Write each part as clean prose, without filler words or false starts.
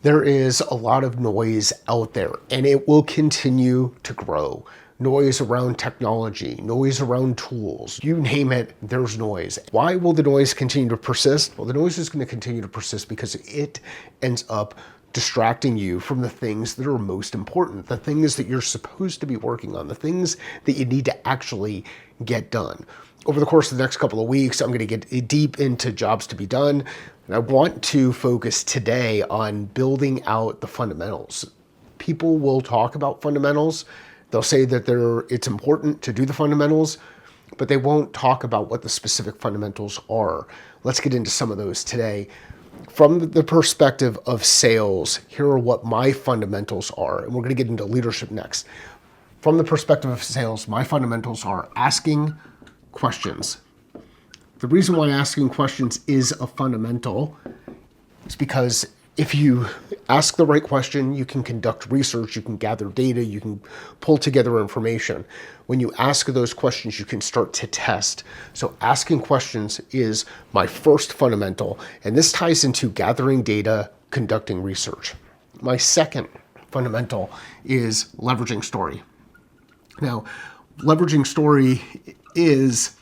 There is a lot of noise out there, and it will continue to grow. Noise around technology, noise around tools, you name it, there's noise. Why will the noise continue to persist? Well, the noise is going to continue to persist because it ends up distracting you from the things that are most important, the things that you're supposed to be working on, the things that you need to actually get done. Over the course of the next couple of weeks, I'm going to get deep into jobs to be done. And I want to focus today on building out the fundamentals. People will talk about fundamentals. They'll say that it's important to do the fundamentals, but they won't talk about what the specific fundamentals are. Let's get into some of those today. From the perspective of sales, here are what my fundamentals are, and we're going to get into leadership next. From the perspective of sales, my fundamentals are asking questions. The reason why asking questions is a fundamental is because if you ask the right question, you can conduct research, you can gather data, you can pull together information. When you ask those questions, you can start to test. So asking questions is my first fundamental, and this ties into gathering data, conducting research. My second fundamental is leveraging story. Now, leveraging story is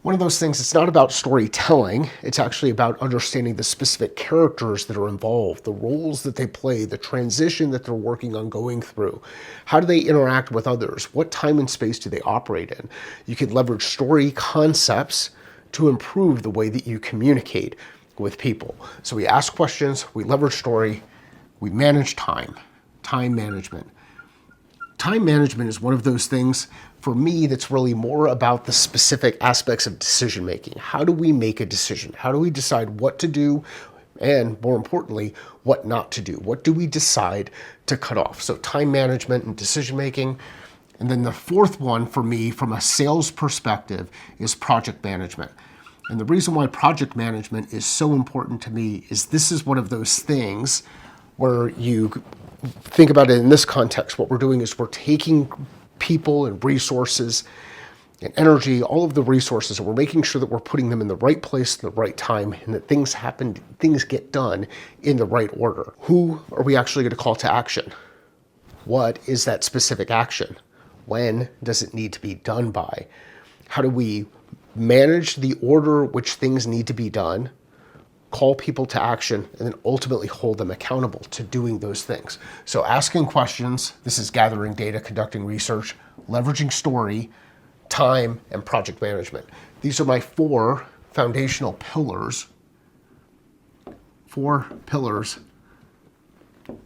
one of those things. It's not about storytelling. It's actually about understanding the specific characters that are involved, the roles that they play, the transition that they're working on going through. How do they interact with others? What time and space do they operate in? You can leverage story concepts to improve the way that you communicate with people. So we ask questions, we leverage story, we manage time management. Time management is one of those things for me that's really more about the specific aspects of decision making. How do we make a decision? How do we decide what to do? And more importantly, what not to do? What do we decide to cut off? So time management and decision making. And then the fourth one for me from a sales perspective is project management. And the reason why project management is so important to me is this is one of those things where you think about it in this context. What we're doing is we're taking people and resources and energy, all of the resources, and we're making sure that we're putting them in the right place at the right time and that things get done in the right order. Who are we actually going to call to action? What is that specific action? When does it need to be done by? How do we manage the order which things need to be done, call people to action, and then ultimately hold them accountable to doing those things? So asking questions, this is gathering data, conducting research, leveraging story, time, and project management. These are my four foundational pillars. Four pillars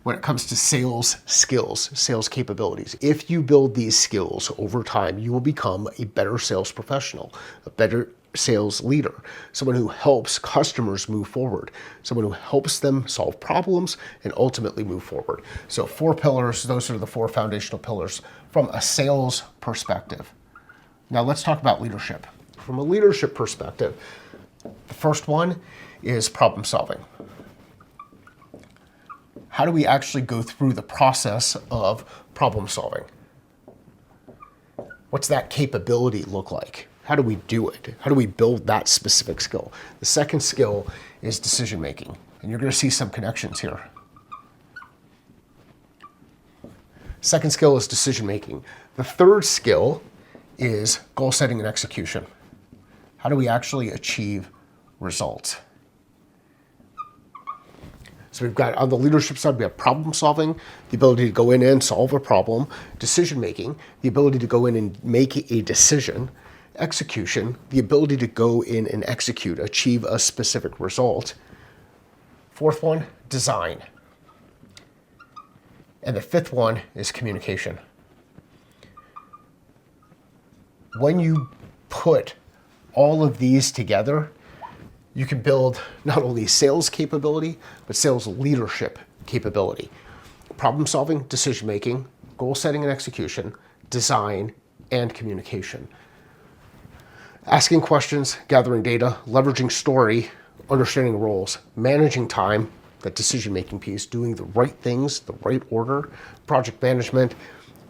when it comes to sales skills, sales capabilities. If you build these skills over time, you will become a better sales professional, a better sales leader, someone who helps customers move forward, someone who helps them solve problems and ultimately move forward. So four pillars, those are the four foundational pillars from a sales perspective. Now let's talk about leadership. From a leadership perspective, the first one is problem solving. How do we actually go through the process of problem solving? What's that capability look like? How do we do it? How do we build that specific skill? The second skill is decision making, and you're going to see some connections here. Second skill is decision making. The third skill is goal setting and execution. How do we actually achieve results? So we've got on the leadership side, we have problem solving, the ability to go in and solve a problem, decision making, the ability to go in and make a decision, execution, the ability to go in and execute, achieve a specific result. Fourth one, design. And the fifth one is communication. When you put all of these together, you can build not only sales capability, but sales leadership capability. Problem solving, decision making, goal setting and execution, design, and communication. Asking questions, gathering data, leveraging story, understanding roles, managing time, that decision-making piece, doing the right things, the right order, project management,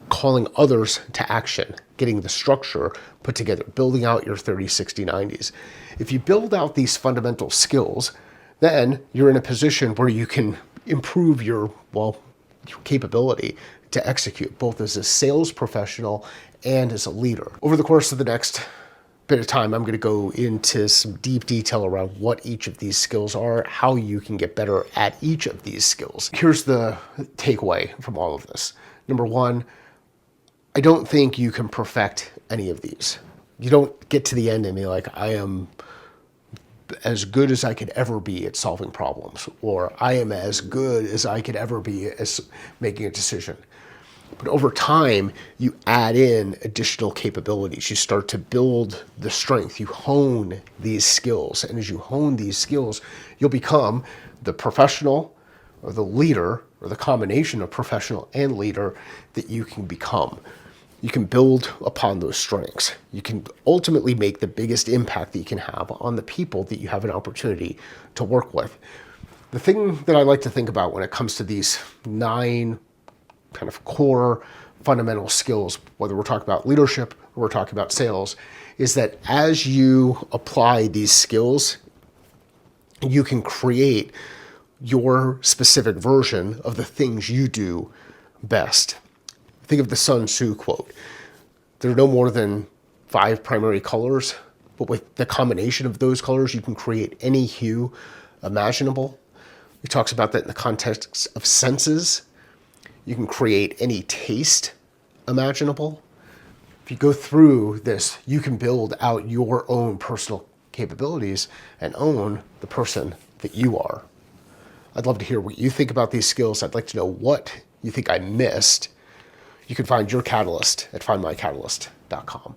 calling others to action, getting the structure put together, building out your 30, 60, 90s. If you build out these fundamental skills, then you're in a position where you can improve your capability to execute both as a sales professional and as a leader. Over the course of the next bit of time, I'm going to go into some deep detail around what each of these skills are, how you can get better at each of these skills. Here's the takeaway from all of this. Number one, I don't think you can perfect any of these. You don't get to the end and be like, I am as good as I could ever be at solving problems, or I am as good as I could ever be as making a decision. But over time, you add in additional capabilities. You start to build the strength. You hone these skills. And as you hone these skills, you'll become the professional or the leader or the combination of professional and leader that you can become. You can build upon those strengths. You can ultimately make the biggest impact that you can have on the people that you have an opportunity to work with. The thing that I like to think about when it comes to these 9 kind of core fundamental skills, whether we're talking about leadership or we're talking about sales, is that as you apply these skills, you can create your specific version of the things you do best. Think of the Sun Tzu quote. There are no more than 5 primary colors, but with the combination of those colors, you can create any hue imaginable. He talks about that in the context of senses. You can create any taste imaginable. If you go through this, you can build out your own personal capabilities and own the person that you are. I'd love to hear what you think about these skills. I'd like to know what you think I missed. You can find your catalyst at findmycatalyst.com.